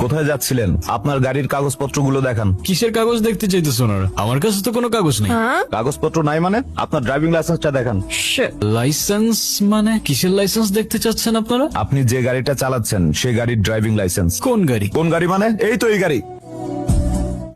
কোথায় যাচ্ছিলেন? আপনার গাড়ির কাগজপত্রগুলো দেখান। কিসের কাগজ দেখতে চাইতেছ ওনারা? আমার কাছে তো কোনো কাগজ নেই। কাগজপত্র নাই মানে? আপনার ড্রাইভিং লাইসেন্সটা দেখান। লাইসেন্স মানে কিসের লাইসেন্স দেখতে চাচ্ছেন আপনারা? আপনি যে গাড়িটা চালাচ্ছেন সেই গাড়ির ড্রাইভিং লাইসেন্স। কোন গাড়ি? কোন গাড়ি মানে? এই তো এই গাড়ি।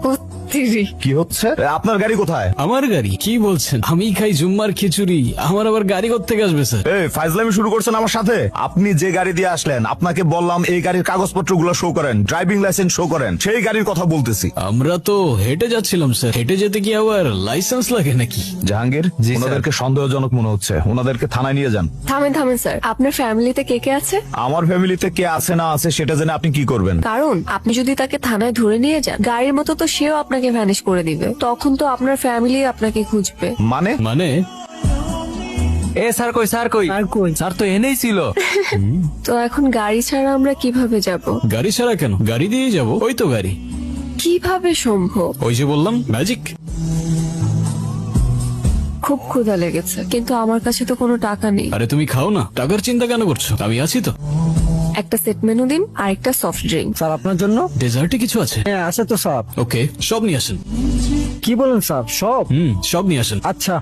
ও তিরি। কি হচ্ছে? আপনার গাড়ি কোথায়? আমার গাড়ি? কি বলছেন? আমি খাই জুম্মার খিচুড়ি, আমার আবার গাড়ি কোত্থেকে আসবে স্যার? এই ফাইজলামি শুরু করছেন আমার সাথে। আপনি যে গাড়ি দিয়ে আসলেন, আপনাকে বললাম এই গাড়ির কাগজপত্রগুলো শো করেন, ড্রাইভিং লাইসেন্স শো করেন। সেই গাড়ির কথা বলতেছি। আমরা তো হেঁটে যাচ্ছিলাম স্যার। হেঁটে যেতে কি আবার লাইসেন্স লাগে নাকি? জাহাঙ্গীর, জি, স্যার। ওনাদেরকে সন্দেহজনক মনে হচ্ছে, ওনাদেরকে থানায় নিয়ে যান। থামেন থামেন স্যার, আপনার ফ্যামিলিতে কে কে আছে? আমার ফ্যামিলিতে কে আছে না আছে সেটা জেনে আপনি কি করবেন? কারণ আপনি যদি তাকে থানায় ধরে নিয়ে যান, গাড়ির মতো তো সেও আপনাকে ভ্যানিশ করে দিবে। তখন তো আপনার ফ্যামিলি আপনাকে খুঁজবে। মানে? মানে এ স্যার কই, স্যার কই, স্যার তো এনেই ছিল। তো এখন গাড়ি ছাড়া আমরা কিভাবে যাব? গাড়ি ছাড়া কেন? গাড়ি দিয়েই যাবো। ওই তো গাড়ি। কিভাবে সম্ভব? ওই যে বললাম, ম্যাজিক। খুব ক্ষুধা লেগেছে, কিন্তু আমার কাছে তো কোনো টাকা নেই। আরে তুমি খাও না, টাকার চিন্তা কেন করছো? আমি আছি তো। একটা সেট মেনু দিন আর একটা সফট ড্রিঙ্ক। স্যার আপনার জন্য? ডেজার্টে কিছু আছে? হ্যাঁ আছে তো স্যার। ওকে, সব নিয়ে আসেন। কি বলেন স্যার? সব? সব নিয়ে আসেন। আচ্ছা।